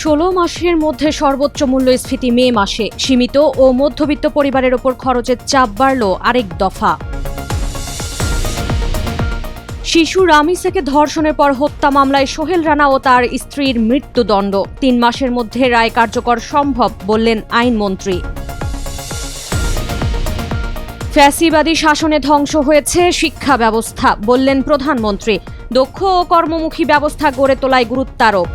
16 মাসের মধ্যে সর্বোচ্চ মূল্যস্ফীতি মে মাসে, সীমিত ও মধ্যবিত্ত পরিবারের ওপর খরচের চাপ বাড়ল আরেক দফা। শিশু রামিসাকে ধর্ষণের পর হত্যা মামলায় সোহেল রানা ও তার স্ত্রীর মৃত্যুদণ্ড। 3 মাসের মধ্যে রায় কার্যকর সম্ভব বললেন আইনমন্ত্রী। ফ্যাসিবাদী শাসনে ধ্বংস হয়েছে শিক্ষা ব্যবস্থা বললেন প্রধানমন্ত্রী। দক্ষ ও কর্মমুখী ব্যবস্থা গড়ে তোলায় গুরুত্বারোপ।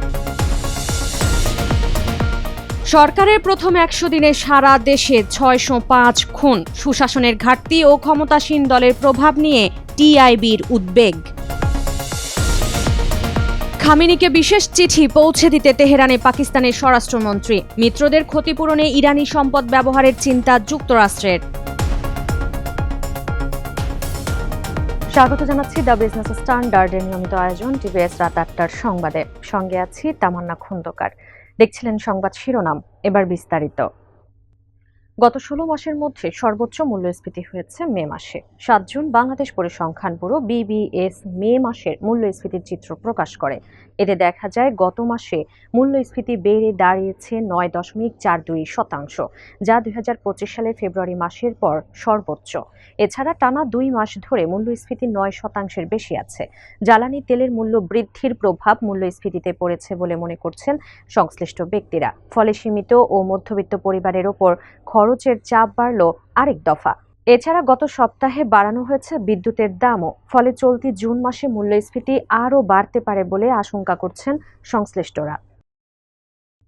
সরকারের প্রথম 100 দিনে সারা দেশে 605 খুন। সুশাসনের ঘাটতি ও ক্ষমতাসীন দলের প্রভাব নিয়ে টিআইবির উদ্বেগ। খামেনিকে বিশেষ চিঠি পৌঁছে দিতে তেহরানে পাকিস্তানের স্বরাষ্ট্রমন্ত্রী। মিত্রদের ক্ষতিপূরণে ইরানি সম্পদ ব্যবহারের চিন্তা যুক্তরাষ্ট্রের। স্বাগত জানাচ্ছি দ্য বিজনেস স্ট্যান্ডার্ডের নিয়মিত আয়োজন টিভিএস রাত 8টার সংবাদে। সঙ্গে আছি তামান্না খন্দকার। দেখছিলেন সংবাদ শিরোনাম, এবার বিস্তারিত। গত 16 মাসের মধ্যে সর্বোচ্চ মূল্যস্ফীতি হয়েছে মে মাসে। 7 জুন বাংলাদেশ পরিসংখ্যান ব্যুরো বিবিএস মে মাসের মূল্যস্ফীতির চিত্র প্রকাশ করে। এতে দেখা যায় গত মাসে মূল্যস্ফীতি বেড়ে দাঁড়িয়েছে 9.42%, যা 2025 সালের ফেব্রুয়ারি মাসের পর সর্বোচ্চ। এছাড়া টানা 2 মাস ধরে মূল্যস্ফীতি 9% বেশি আছে। জ্বালানি তেলের মূল্য বৃদ্ধির প্রভাব মূল্যস্ফীতিতে পড়েছে বলে মনে করছেন সংশ্লিষ্ট ব্যক্তিরা। ফলে সীমিত ও মধ্যবিত্ত পরিবারের ওপর খরচের চাপ বাড়ল আরেক দফা। এছাড়া গত সপ্তাহে বাড়ানো হয়েছে বিদ্যুতের দামও। ফলে চলতি জুন মাসে মূল্যস্ফীতি আরও বাড়তে পারে বলে আশঙ্কা করছেন সংশ্লিষ্টরা।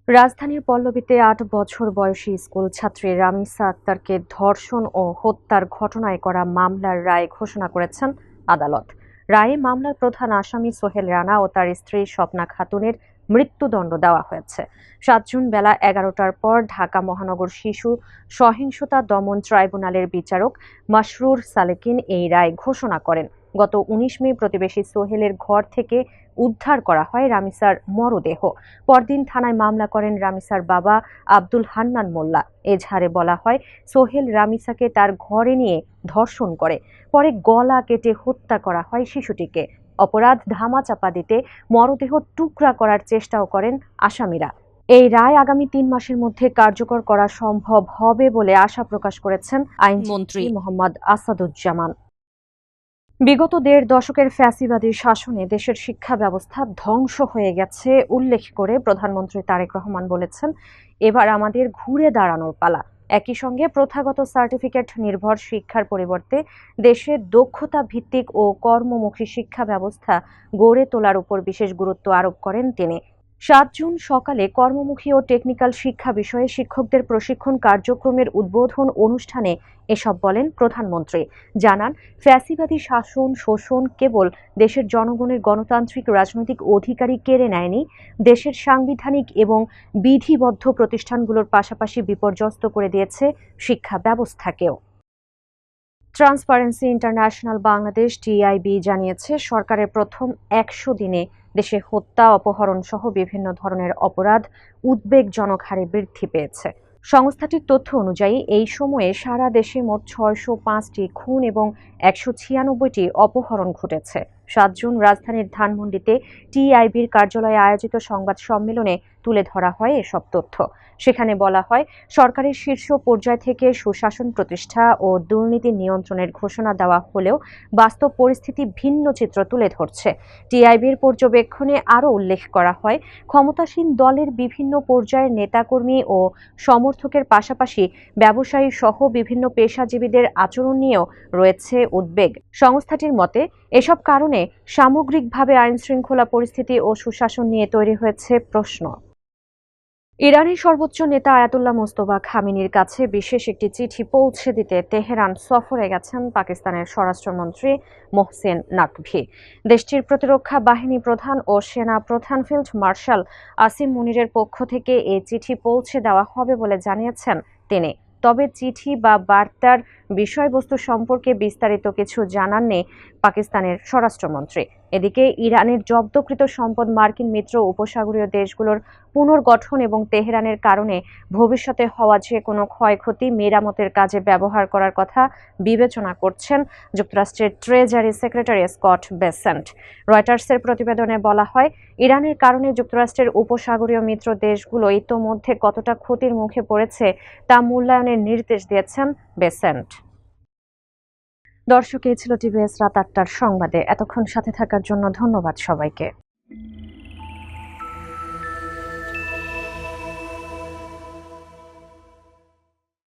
রাজধানীর পল্লবীতে 8 বছর বয়সী স্কুল ছাত্রী রামিসা আক্তারকে ধর্ষণ ও হত্যার ঘটনায় করা মামলার রায় ঘোষণা করেছেন আদালত। রায়ে মামলার প্রধান আসামি সোহেল রানা ও তার স্ত্রী স্বপ্না খাতুনের মৃত্যুদণ্ড দেওয়া হয়েছে। 7 জুন বেলা 11টার পর ঢাকা মহানগর শিশু সহিংসতা দমন ট্রাইব্যুনালের বিচারক মাসরুর সালেকিন এই রায় ঘোষণা করেন। গত 19 মে প্রতিবেশী সোহেলের ঘর থেকে উদ্ধার করা হয় রামিসার মরদেহ। পরদিন থানায় মামলা করেন রামিসার বাবা আব্দুল হান্নান মোল্লা। এজাহারে বলা হয়, সোহেল রামিসাকে তার ঘরে নিয়ে ধর্ষণ করে, পরে গলা কেটে হত্যা করা হয় শিশুটিকে। অপরাধ ধামাচাপা দিতে মরদেহ টুকরা করার চেষ্টাও করেন আসামিরা। এই রায় আগামী 3 মাসের মধ্যে কার্যকর করা সম্ভব হবে বলে আশা প্রকাশ করেছেন আইনমন্ত্রী মোহাম্মদ আসাদুজ্জামান। বিগত 1.5 দশকের ফ্যাসিবাদী শাসনে দেশের শিক্ষা ব্যবস্থা ধ্বংস হয়ে গেছে উল্লেখ করে প্রধানমন্ত্রী তারেক রহমান বলেছেন, এবার আমাদের ঘুরে দাঁড়ানোর পালা। একই সঙ্গে প্রথাগত সার্টিফিকেট নির্ভর শিক্ষার পরিবর্তে দেশের দক্ষতা ভিত্তিক ও কর্মমুখী শিক্ষা ব্যবস্থা গড়ে তোলার উপর বিশেষ গুরুত্ব আরোপ করেন তিনি। 7 জুন সকালে কর্মমুখী ও টেকনিক্যাল শিক্ষা বিষয়ে শিক্ষকদের প্রশিক্ষণ কার্যক্রমের উদ্বোধন অনুষ্ঠানে এসব বলেন প্রধানমন্ত্রী। জানান, ফ্যাসিবাদী শাসন শোষণ কেবল দেশের জনগণের গণতান্ত্রিক রাজনৈতিক অধিকারই কেড়ে নেয়নি, দেশের সাংবিধানিক এবং বিধিবদ্ধ প্রতিষ্ঠানগুলোর পাশাপাশি বিপর্যস্ত করে দিয়েছে শিক্ষা ব্যবস্থাকেও। ট্রান্সপারেন্সি ইন্টারন্যাশনাল বাংলাদেশ টিআইবি জানিয়েছে, সরকারের প্রথম 100 দিনে দেশে হত্যা, অপহরণ সহ বিভিন্ন ধরনের অপরাধ উদ্বেগজনক হারে বৃদ্ধি পেয়েছে। সংস্থাটির তথ্য অনুযায়ী এই সময়ে সারা দেশে মোট 605টি খুন এবং 196টি অপহরণ ঘটেছে। 7 জুন রাজধানীর ধানমন্ডিতে টিআইবির কার্যালয়ে আয়োজিত সংবাদ সম্মেলনে তুলে ধরা হয় এসব তথ্য। সেখানে বলা হয়, সরকারের শীর্ষ পর্যায় থেকে সুশাসন প্রতিষ্ঠা ও দুর্নীতি নিয়ন্ত্রণের ঘোষণা দেওয়া হলেও বাস্তব পরিস্থিতি ভিন্ন চিত্র তুলে ধরছে। টিআইবির পর্যবেক্ষণে আরও উল্লেখ করা হয়, ক্ষমতাসীন দলের বিভিন্ন পর্যায়ের নেতাকর্মী ও সমর্থকের পাশাপাশি ব্যবসায়ী সহ বিভিন্ন পেশাজীবীদের আচরণ নিয়েও রয়েছে উদ্বেগ। সংস্থাটির মতে, এসব কারণে সামগ্রিকভাবে আইনশৃঙ্খলা পরিস্থিতি ও সুশাসন নিয়ে তৈরি হয়েছে প্রশ্ন। ইরানের সর্বোচ্চ নেতা আয়াতুল্লাহ মোস্তফা খামেনির কাছে বিশেষ একটি চিঠি পৌঁছে দিতে তেহরান সফরে গেছেন পাকিস্তানের স্বরাষ্ট্রমন্ত্রী মোহসেন নাকভি। দেশটির প্রতিরক্ষা বাহিনী প্রধান ও সেনা প্রধান ফিল্ড মার্শাল আসিম মুনিরের পক্ষ থেকে এই চিঠি পৌঁছে দেওয়া হবে বলে জানিয়েছেন তিনি। তবে চিঠি বা বার্তার বিষয়বস্তু সম্পর্কে বিস্তারিত কিছু জানাননি পাকিস্তানের স্বরাষ্ট্রমন্ত্রী। এদিকে ইরানের জব্দকৃত সম্পদ মার্কিন মিত্র উপসাগরীয় দেশগুলোর পুনর্গঠন এবং তেহরানের কারণে ভবিষ্যতে হওয়া যে কোনো ক্ষয়ক্ষতি মেরামতের কাজে ব্যবহার করার কথা বিবেচনা করছেন যুক্তরাষ্ট্রের ট্রেজারি সেক্রেটারি স্কট বেসেন্ট। রয়টার্সের প্রতিবেদনে বলা হয়, ইরানের কারণে যুক্তরাষ্ট্রের উপসাগরীয় মিত্র দেশগুলো ইতোমধ্যে কতটা ক্ষতির মুখে পড়েছে তা মূল্যায়নের নির্দেশ দিয়েছেন বেসেন্ট। দর্শক, এই ছিল টিভিএস রাত ৮টার সংবাদে। এতক্ষণ সাথে থাকার জন্য ধন্যবাদ সবাইকে।